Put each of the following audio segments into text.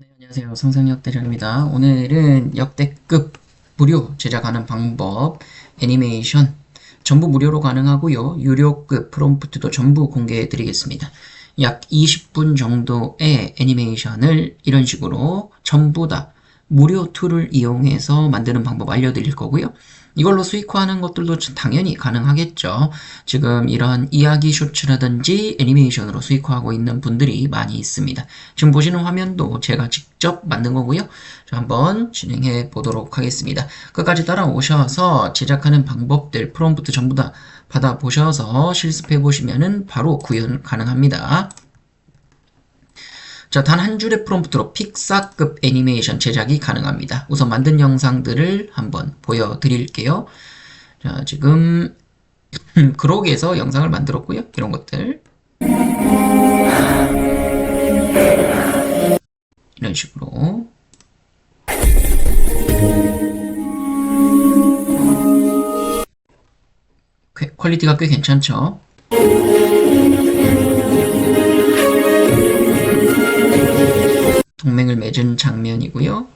네, 안녕하세요. 성상혁 대장입니다. 오늘은 역대급 무료 제작하는 방법, 애니메이션 전부 무료로 가능하고요. 유료급 프롬프트도 전부 공개해 드리겠습니다. 약 20분 정도의 애니메이션을 이런 식으로 전부 다 무료 툴을 이용해서 만드는 방법 알려드릴 거고요. 이걸로 수익화하는 것들도 당연히 가능하겠죠. 지금 이런 이야기 쇼츠라든지 애니메이션으로 수익화하고 있는 분들이 많이 있습니다. 지금 보시는 화면도 제가 직접 만든 거고요. 자, 한번 진행해 보도록 하겠습니다. 끝까지 따라오셔서 제작하는 방법들, 프롬프트 전부 다 받아보셔서 실습해 보시면은 바로 구현 가능합니다. 자, 단 한 줄의 프롬프트로 픽사급 애니메이션 제작이 가능합니다. 우선 만든 영상들을 한번 보여드릴게요. 자, 지금 그록에서 영상을 만들었고요. 이런 것들 이런 식으로 퀄리티가 꽤 괜찮죠? 동맹을 맺은 장면이고요.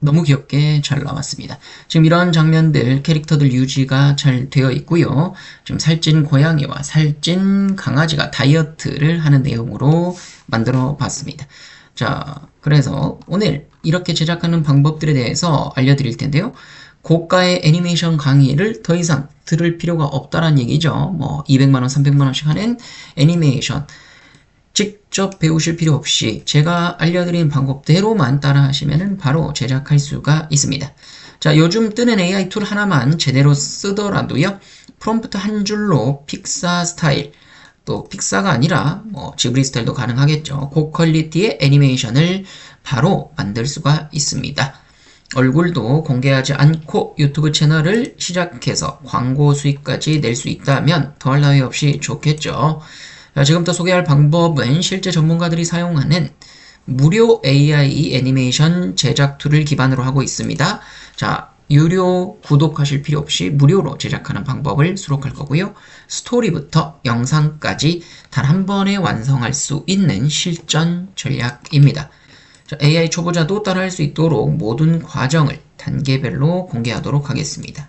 너무 귀엽게 잘 나왔습니다. 지금 이런 장면들, 캐릭터들 유지가 잘 되어 있고요. 지금 살찐 고양이와 살찐 강아지가 다이어트를 하는 내용으로 만들어 봤습니다. 자, 그래서 오늘 이렇게 제작하는 방법들에 대해서 알려드릴 텐데요. 고가의 애니메이션 강의를 더 이상 들을 필요가 없다는 얘기죠. 뭐 200만원, 300만원씩 하는 애니메이션 직접 배우실 필요 없이 제가 알려드린 방법대로만 따라 하시면 바로 제작할 수가 있습니다. 자, 요즘 뜨는 AI 툴 하나만 제대로 쓰더라도요. 프롬프트 한 줄로 픽사 스타일, 또 픽사가 아니라 뭐 지브리 스타일도 가능하겠죠. 고퀄리티의 애니메이션을 바로 만들 수가 있습니다. 얼굴도 공개하지 않고 유튜브 채널을 시작해서 광고 수익까지 낼 수 있다면 더할 나위 없이 좋겠죠. 자, 지금부터 소개할 방법은 실제 전문가들이 사용하는 무료 AI 애니메이션 제작 툴을 기반으로 하고 있습니다. 자, 유료 구독하실 필요 없이 무료로 제작하는 방법을 수록할 거고요. 스토리부터 영상까지 단 한 번에 완성할 수 있는 실전 전략입니다. 자, AI 초보자도 따라할 수 있도록 모든 과정을 단계별로 공개하도록 하겠습니다.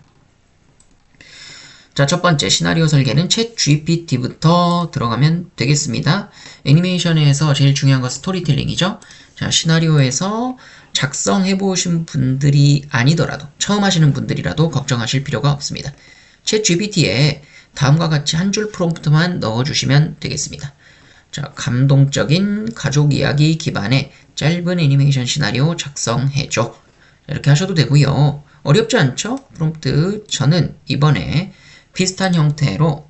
자, 첫 번째 시나리오 설계는 챗 GPT부터 들어가면 되겠습니다. 애니메이션에서 제일 중요한 건 스토리텔링이죠. 자, 시나리오에서 작성해 보신 분들이 아니더라도 처음 하시는 분들이라도 걱정하실 필요가 없습니다. 챗 GPT에 다음과 같이 한 줄 프롬프트만 넣어주시면 되겠습니다. 자, 감동적인 가족 이야기 기반의 짧은 애니메이션 시나리오 작성해줘. 이렇게 하셔도 되고요. 어렵지 않죠? 프롬프트 저는 이번에 비슷한 형태로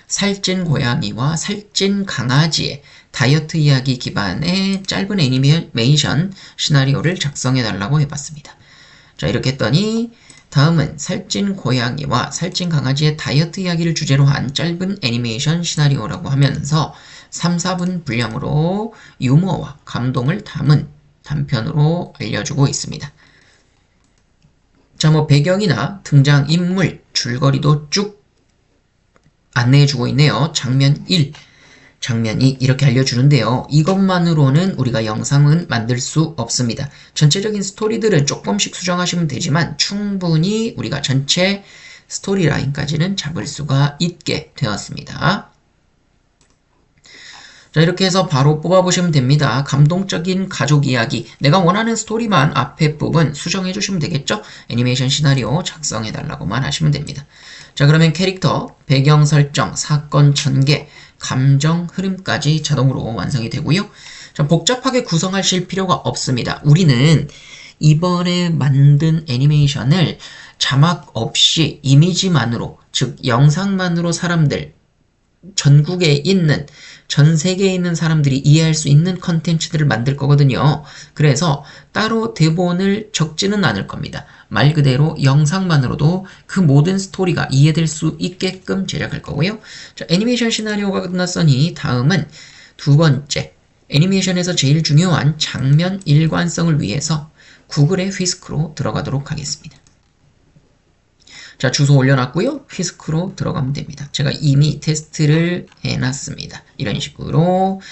살찐 고양이와 살찐 강아지의 다이어트 이야기 기반의 짧은 애니메이션 시나리오를 작성해 달라고 해봤습니다. 자, 이렇게 했더니 다음은 살찐 고양이와 살찐 강아지의 다이어트 이야기를 주제로 한 짧은 애니메이션 시나리오라고 하면서 3, 4분 분량으로 유머와 감동을 담은 단편으로 알려주고 있습니다. 자, 뭐 배경이나 등장인물, 줄거리도 쭉 안내해주고 있네요. 장면 1, 장면 2 이렇게 알려주는데요. 이것만으로는 우리가 영상은 만들 수 없습니다. 전체적인 스토리들은 조금씩 수정하시면 되지만 충분히 우리가 전체 스토리 라인까지는 잡을 수가 있게 되었습니다. 자, 이렇게 해서 바로 뽑아보시면 됩니다. 감동적인 가족 이야기. 내가 원하는 스토리만 앞에 부분 수정해주시면 되겠죠? 애니메이션 시나리오 작성해달라고만 하시면 됩니다. 자, 그러면 캐릭터, 배경 설정, 사건 전개, 감정 흐름까지 자동으로 완성이 되고요. 자, 복잡하게 구성하실 필요가 없습니다. 우리는 이번에 만든 애니메이션을 자막 없이 이미지만으로, 즉 영상만으로 사람들, 전국에 있는 전 세계에 있는 사람들이 이해할 수 있는 컨텐츠들을 만들 거거든요. 그래서 따로 대본을 적지는 않을 겁니다. 말 그대로 영상만으로도 그 모든 스토리가 이해될 수 있게끔 제작할 거고요. 자, 애니메이션 시나리오가 끝났으니 다음은 두 번째, 애니메이션에서 제일 중요한 장면 일관성을 위해서 구글의 휘스크로 들어가도록 하겠습니다. 자, 주소 올려놨고요. 휘스크로 들어가면 됩니다. 제가 이미 테스트를 해놨습니다. 이런 식으로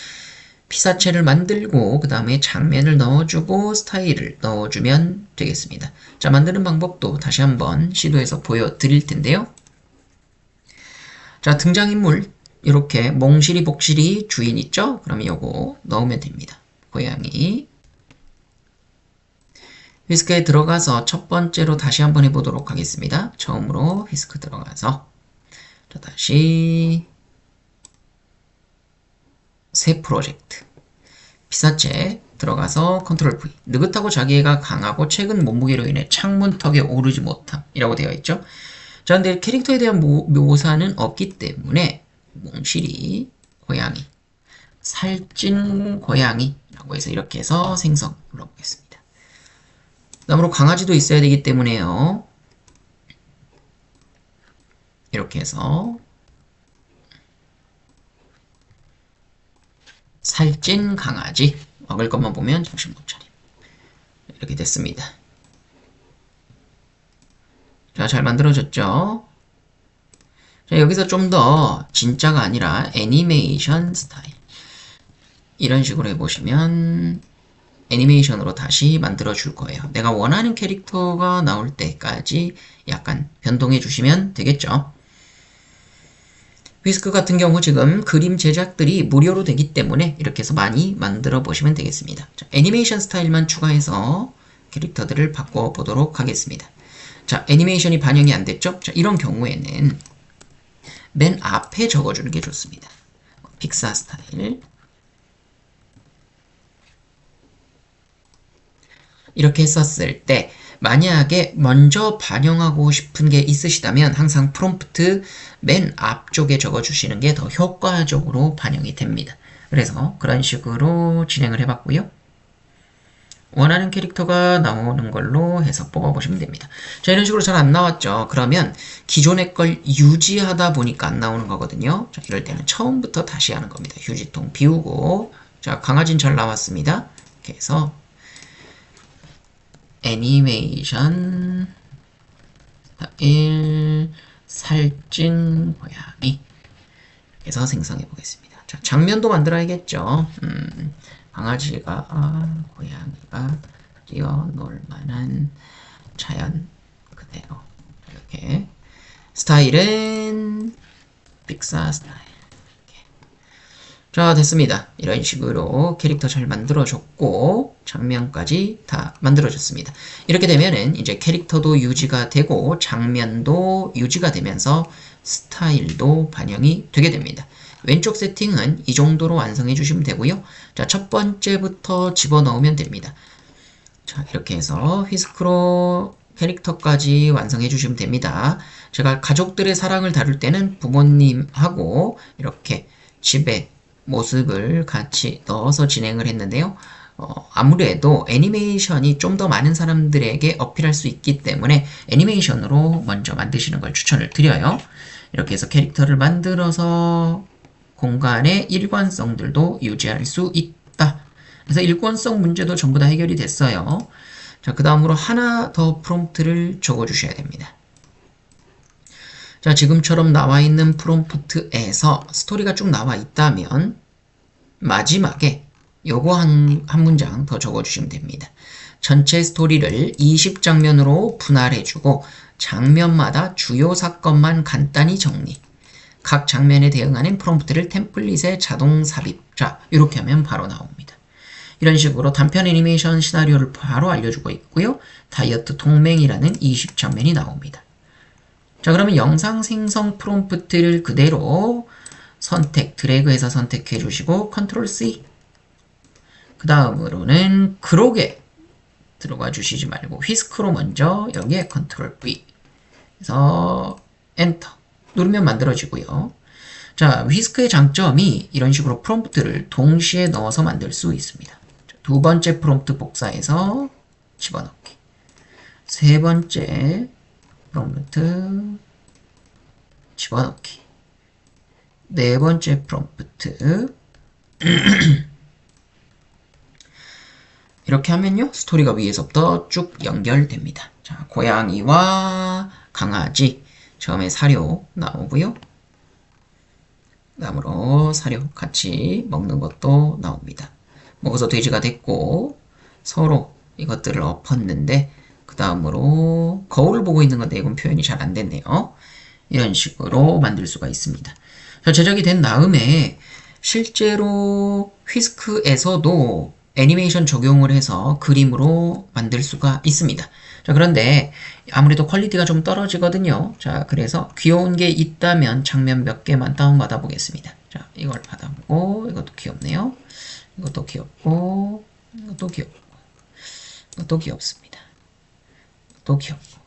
피사체를 만들고 그 다음에 장면을 넣어주고 스타일을 넣어주면 되겠습니다. 자, 만드는 방법도 다시 한번 시도해서 보여드릴 텐데요. 자, 등장인물 이렇게 몽실이 복실이 주인 있죠? 그럼 요거 넣으면 됩니다. 고양이. 휘스크에 들어가서 첫 번째로 다시 한번 해보도록 하겠습니다. 처음으로 휘스크 들어가서 자, 다시 새 프로젝트 피사체 들어가서 컨트롤 V. 느긋하고 자기애가 강하고 최근 몸무게로 인해 창문턱에 오르지 못함이라고 되어 있죠. 자, 근데 캐릭터에 대한 묘사는 없기 때문에 몽실이 고양이, 살찐 고양이라고 해서 이렇게 해서 생성 눌러보겠습니다. 다음으로 강아지도 있어야 되기 때문에요. 이렇게 해서 살찐 강아지. 먹을 것만 보면 정신 못 차림. 이렇게 됐습니다. 자, 잘 만들어졌죠? 자, 여기서 좀 더 진짜가 아니라 애니메이션 스타일. 이런 식으로 해보시면 애니메이션으로 다시 만들어 줄 거예요. 내가 원하는 캐릭터가 나올 때까지 약간 변동해 주시면 되겠죠. 휘스크 같은 경우 지금 그림 제작들이 무료로 되기 때문에 이렇게 해서 많이 만들어 보시면 되겠습니다. 자, 애니메이션 스타일만 추가해서 캐릭터들을 바꿔 보도록 하겠습니다. 자, 애니메이션이 반영이 안 됐죠? 자, 이런 경우에는 맨 앞에 적어주는 게 좋습니다. 픽사 스타일. 이렇게 했었을 때 만약에 먼저 반영하고 싶은 게 있으시다면 항상 프롬프트 맨 앞쪽에 적어주시는 게 더 효과적으로 반영이 됩니다. 그래서 그런 식으로 진행을 해봤고요. 원하는 캐릭터가 나오는 걸로 해서 뽑아보시면 됩니다. 자, 이런 식으로 잘 안 나왔죠. 그러면 기존의 걸 유지하다 보니까 안 나오는 거거든요. 자, 이럴 때는 처음부터 다시 하는 겁니다. 휴지통 비우고. 자, 강아지는 잘 나왔습니다. 이렇게 해서 애니메이션 스타일 살찐 고양이 해서 생성해 보겠습니다. 자, 장면도 만들어야겠죠. 강아지가 고양이가 뛰어놀 만한 자연 그대로 이렇게 스타일은 픽사 스타일. 자, 됐습니다. 이런 식으로 캐릭터 잘 만들어줬고 장면까지 다 만들어줬습니다. 이렇게 되면은 이제 캐릭터도 유지가 되고 장면도 유지가 되면서 스타일도 반영이 되게 됩니다. 왼쪽 세팅은 이 정도로 완성해 주시면 되고요. 자, 첫 번째부터 집어넣으면 됩니다. 자, 이렇게 해서 휘스크로 캐릭터까지 완성해 주시면 됩니다. 제가 가족들의 사랑을 다룰 때는 부모님하고 이렇게 집에 모습을 같이 넣어서 진행을 했는데요. 아무래도 애니메이션이 좀 더 많은 사람들에게 어필할 수 있기 때문에 애니메이션으로 먼저 만드시는 걸 추천을 드려요. 이렇게 해서 캐릭터를 만들어서 공간의 일관성들도 유지할 수 있다. 그래서 일관성 문제도 전부 다 해결이 됐어요. 자, 그 다음으로 하나 더 프롬프트를 적어주셔야 됩니다. 자, 지금처럼 나와 있는 프롬프트에서 스토리가 쭉 나와 있다면 마지막에 요거 한 문장 더 적어주시면 됩니다. 전체 스토리를 20장면으로 분할해주고 장면마다 주요 사건만 간단히 정리. 각 장면에 대응하는 프롬프트를 템플릿에 자동 삽입. 자, 이렇게 하면 바로 나옵니다. 이런 식으로 단편 애니메이션 시나리오를 바로 알려주고 있고요. 다이어트 동맹이라는 20장면이 나옵니다. 자, 그러면 영상 생성 프롬프트를 그대로 드래그해서 선택해 주시고 컨트롤 C. 그 다음으로는 그록에 들어가 주시지 말고 휘스크로 먼저 여기에 컨트롤 V. 그래서 엔터 누르면 만들어지고요. 자, 휘스크의 장점이 이런 식으로 프롬프트를 동시에 넣어서 만들 수 있습니다. 두 번째 프롬프트 복사해서 집어넣기. 세 번째 프롬프트 집어넣기. 네 번째 프롬프트 이렇게 하면요 스토리가 위에서부터 쭉 연결됩니다. 자, 고양이와 강아지, 처음에 사료 나오고요. 다음으로 사료 같이 먹는 것도 나옵니다. 먹어서 돼지가 됐고 서로 이것들을 엎었는데 그 다음으로 거울을 보고 있는 건데 이건 표현이 잘 안 됐네요. 이런 식으로 만들 수가 있습니다. 자, 제작이 된 다음에 실제로 휘스크에서도 애니메이션 적용을 해서 그림으로 만들 수가 있습니다. 자, 그런데 아무래도 퀄리티가 좀 떨어지거든요. 자, 그래서 귀여운 게 있다면 장면 몇 개만 다운받아 보겠습니다. 자, 이걸 받아보고 이것도 귀엽네요. 이것도 귀엽고 이것도 귀엽고 이것도 귀엽습니다. 이것도 귀엽고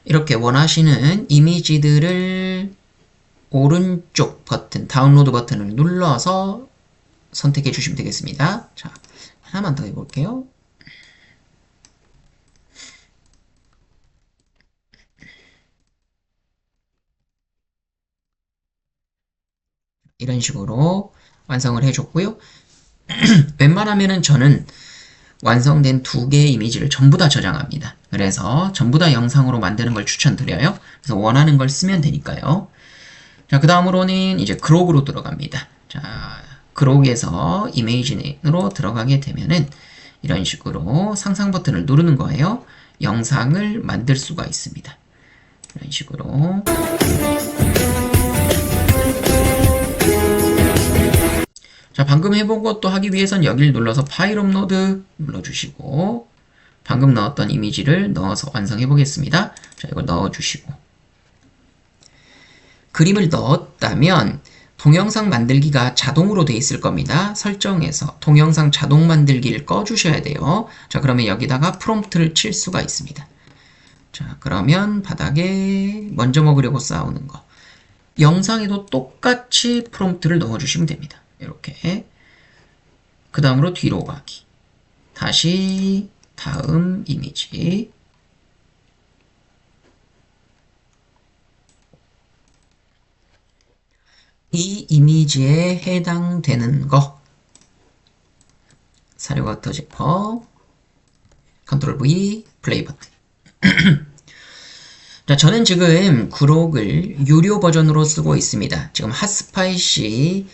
이렇게 원하시는 이미지들을 오른쪽 버튼, 다운로드 버튼을 눌러서 선택해 주시면 되겠습니다. 자, 하나만 더 해볼게요. 이런 식으로 완성을 해줬고요. 웬만하면은 저는 완성된 2개의 이미지를 전부 다 저장합니다. 그래서 전부 다 영상으로 만드는 걸 추천드려요. 그래서 원하는 걸 쓰면 되니까요. 자, 그 다음으로는 이제 그록으로 들어갑니다. 자, 그록에서 이미지로 들어가게 되면은 이런 식으로 상상 버튼을 누르는 거예요. 영상을 만들 수가 있습니다. 이런 식으로. 자, 방금 해본 것도 하기 위해선 여기를 눌러서 파일 업로드 눌러주시고 방금 넣었던 이미지를 넣어서 완성해 보겠습니다. 자, 이걸 넣어주시고 그림을 넣었다면 동영상 만들기가 자동으로 돼 있을 겁니다. 설정에서 동영상 자동 만들기를 꺼주셔야 돼요. 자, 그러면 여기다가 프롬프트를 칠 수가 있습니다. 자, 그러면 바닥에 먼저 먹으려고 싸우는 거 영상에도 똑같이 프롬프트를 넣어주시면 됩니다. 이렇게 그 다음으로 뒤로 가기 다시 다음 이미지 이 이미지에 해당되는 거 사료각터 지퍼 컨트롤 V 플레이 버튼 자, 저는 지금 그록을 유료 버전으로 쓰고 있습니다. 지금 핫스파이시라는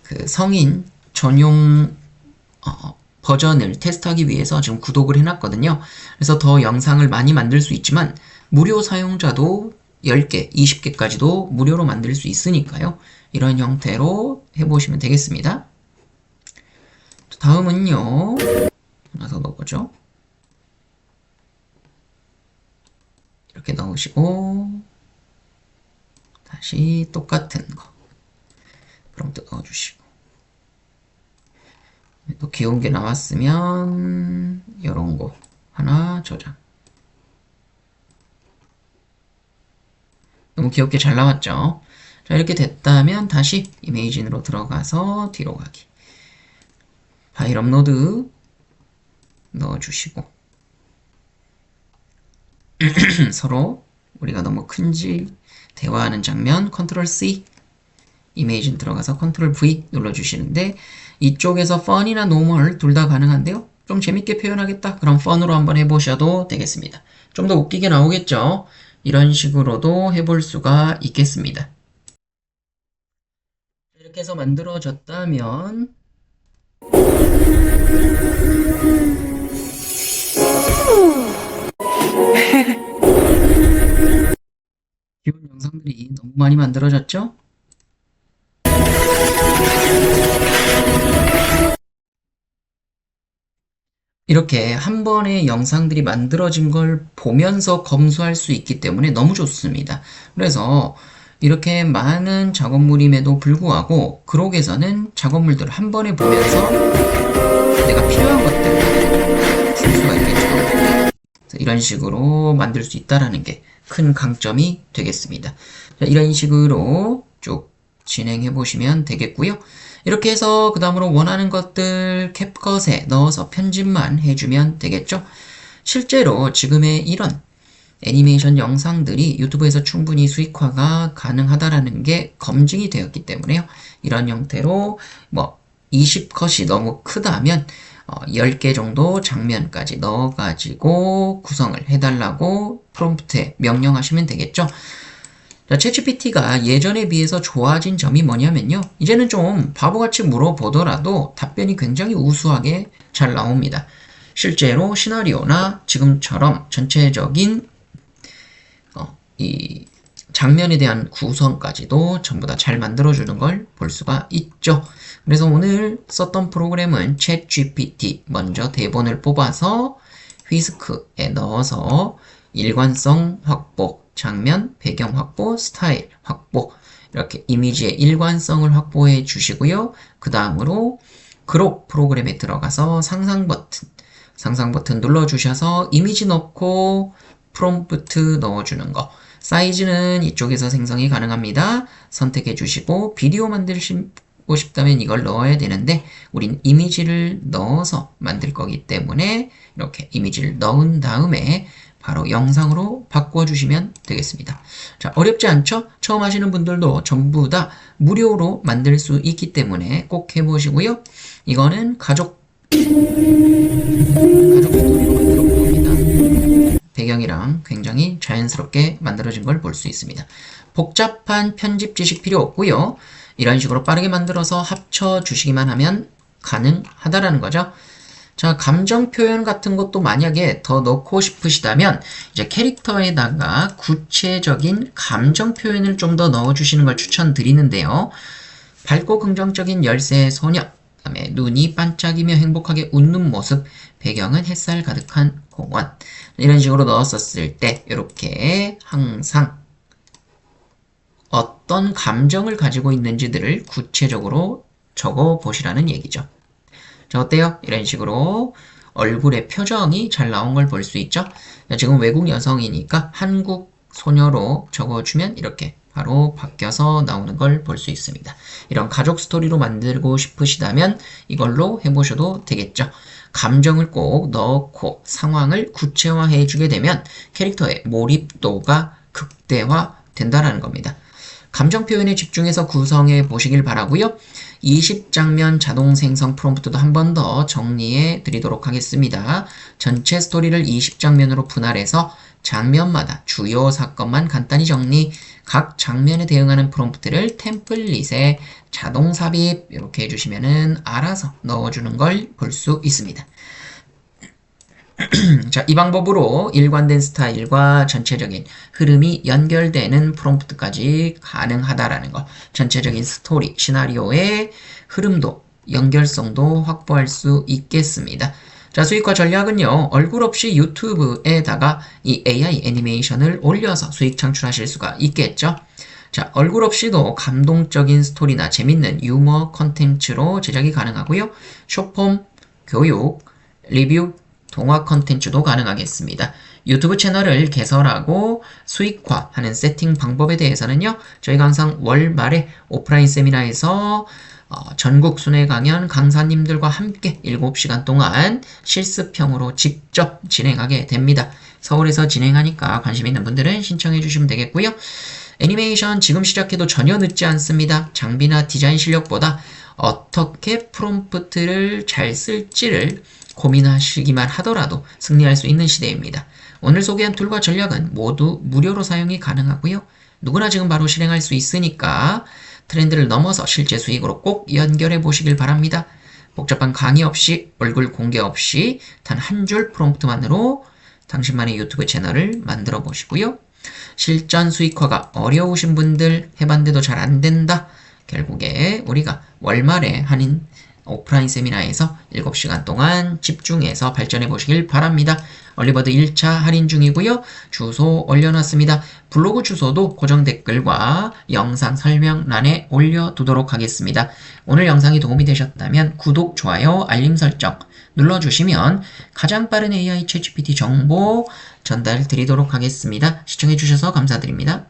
그 성인 전용 버전을 테스트하기 위해서 지금 구독을 해놨거든요. 그래서 더 영상을 많이 만들 수 있지만 무료 사용자도 10개, 20개까지도 무료로 만들 수 있으니까요. 이런 형태로 해보시면 되겠습니다. 다음은요. 하나 더 넣어보죠. 이렇게 넣으시고 다시 똑같은 거 프롬프트 넣어주시고 또 귀여운 게 나왔으면 이런 거 하나 저장 너무 귀엽게 잘 나왔죠? 자, 이렇게 됐다면 다시 이메이진으로 들어가서 뒤로 가기 파일 업로드 넣어주시고 서로 우리가 너무 큰지 대화하는 장면 컨트롤 C 이메이진 들어가서 컨트롤 V 눌러주시는데 이쪽에서 펀이나 노멀 둘 다 가능한데요. 좀 재밌게 표현하겠다. 그럼 펀으로 한번 해보셔도 되겠습니다. 좀 더 웃기게 나오겠죠. 이런 식으로도 해볼 수가 있겠습니다. 이렇게 해서 만들어졌다면 귀여운 영상들이 너무 많이 만들어졌죠? 이렇게 한 번에 영상들이 만들어진 걸 보면서 검수할 수 있기 때문에 너무 좋습니다. 그래서 이렇게 많은 작업물임에도 불구하고 그록에서는 작업물들을 한 번에 보면서 내가 필요한 것들을 쓸 수가 있겠죠. 이런 식으로 만들 수 있다는 게 큰 강점이 되겠습니다. 자, 이런 식으로 쭉 진행해 보시면 되겠고요. 이렇게 해서 그 다음으로 원하는 것들 캡컷에 넣어서 편집만 해주면 되겠죠. 실제로 지금의 이런 애니메이션 영상들이 유튜브에서 충분히 수익화가 가능하다라는 게 검증이 되었기 때문에요. 이런 형태로 뭐 20컷이 너무 크다면 10개 정도 장면까지 넣어가지고 구성을 해달라고 프롬프트에 명령하시면 되겠죠. 자, 챗GPT가 예전에 비해서 좋아진 점이 뭐냐면요. 이제는 좀 바보같이 물어보더라도 답변이 굉장히 우수하게 잘 나옵니다. 실제로 시나리오나 지금처럼 전체적인 이 장면에 대한 구성까지도 전부 다 잘 만들어주는 걸 볼 수가 있죠. 그래서 오늘 썼던 프로그램은 챗GPT 먼저 대본을 뽑아서 휘스크에 넣어서 일관성 확보, 장면, 배경 확보, 스타일 확보 이렇게 이미지의 일관성을 확보해 주시고요. 그 다음으로 그룹 프로그램에 들어가서 상상 버튼 눌러주셔서 이미지 넣고 프롬프트 넣어주는 거 사이즈는 이쪽에서 생성이 가능합니다. 선택해 주시고 비디오 만들고 싶다면 이걸 넣어야 되는데 우린 이미지를 넣어서 만들 거기 때문에 이렇게 이미지를 넣은 다음에 바로 영상으로 바꿔주시면 되겠습니다. 자, 어렵지 않죠? 처음 하시는 분들도 전부 다 무료로 만들 수 있기 때문에 꼭 해보시고요. 이거는 가족 스토리로 만들어 본 겁니다. 배경이랑 굉장히 자연스럽게 만들어진 걸 볼 수 있습니다. 복잡한 편집 지식 필요 없고요. 이런 식으로 빠르게 만들어서 합쳐주시기만 하면 가능하다라는 거죠. 자, 감정 표현 같은 것도 만약에 더 넣고 싶으시다면 이제 캐릭터에다가 구체적인 감정 표현을 좀 더 넣어주시는 걸 추천드리는데요. 밝고 긍정적인 열쇠 소녀, 그다음에 눈이 반짝이며 행복하게 웃는 모습, 배경은 햇살 가득한 공원 이런 식으로 넣었었을 때 이렇게 항상 어떤 감정을 가지고 있는지들을 구체적으로 적어 보시라는 얘기죠. 자, 어때요? 이런 식으로 얼굴의 표정이 잘 나온 걸 볼 수 있죠? 지금 외국 여성이니까 한국 소녀로 적어주면 이렇게 바로 바뀌어서 나오는 걸 볼 수 있습니다. 이런 가족 스토리로 만들고 싶으시다면 이걸로 해보셔도 되겠죠. 감정을 꼭 넣고 상황을 구체화해 주게 되면 캐릭터의 몰입도가 극대화 된다는 겁니다. 감정 표현에 집중해서 구성해 보시길 바라고요. 20장면 자동 생성 프롬프트도 한 번 더 정리해 드리도록 하겠습니다. 전체 스토리를 20장면으로 분할해서 장면마다 주요 사건만 간단히 정리, 각 장면에 대응하는 프롬프트를 템플릿에 자동 삽입 이렇게 해주시면은 알아서 넣어주는 걸 볼 수 있습니다. 자, 이 방법으로 일관된 스타일과 전체적인 흐름이 연결되는 프롬프트까지 가능하다라는 거. 전체적인 스토리, 시나리오의 흐름도, 연결성도 확보할 수 있겠습니다. 자, 수익화 전략은요, 얼굴 없이 유튜브에다가 이 AI 애니메이션을 올려서 수익 창출하실 수가 있겠죠. 자, 얼굴 없이도 감동적인 스토리나 재밌는 유머 컨텐츠로 제작이 가능하고요. 쇼폼, 교육, 리뷰, 동화 컨텐츠도 가능하겠습니다. 유튜브 채널을 개설하고 수익화하는 세팅 방법에 대해서는요. 저희가 항상 월 말에 오프라인 세미나에서 전국 순회 강연 강사님들과 함께 7시간 동안 실습형으로 직접 진행하게 됩니다. 서울에서 진행하니까 관심 있는 분들은 신청해 주시면 되겠고요. 애니메이션 지금 시작해도 전혀 늦지 않습니다. 장비나 디자인 실력보다 어떻게 프롬프트를 잘 쓸지를 고민하시기만 하더라도 승리할 수 있는 시대입니다. 오늘 소개한 툴과 전략은 모두 무료로 사용이 가능하고요. 누구나 지금 바로 실행할 수 있으니까 트렌드를 넘어서 실제 수익으로 꼭 연결해 보시길 바랍니다. 복잡한 강의 없이 얼굴 공개 없이 단 한 줄 프롬프트만으로 당신만의 유튜브 채널을 만들어 보시고요. 실전 수익화가 어려우신 분들 해봤는데도 잘 안된다. 결국에 우리가 월말에 하는 오프라인 세미나에서 7시간 동안 집중해서 발전해 보시길 바랍니다. 얼리버드 1차 할인 중이고요. 주소 올려놨습니다. 블로그 주소도 고정 댓글과 영상 설명란에 올려두도록 하겠습니다. 오늘 영상이 도움이 되셨다면 구독, 좋아요, 알림 설정 눌러주시면 가장 빠른 AI 챗GPT 정보 전달 드리도록 하겠습니다. 시청해주셔서 감사드립니다.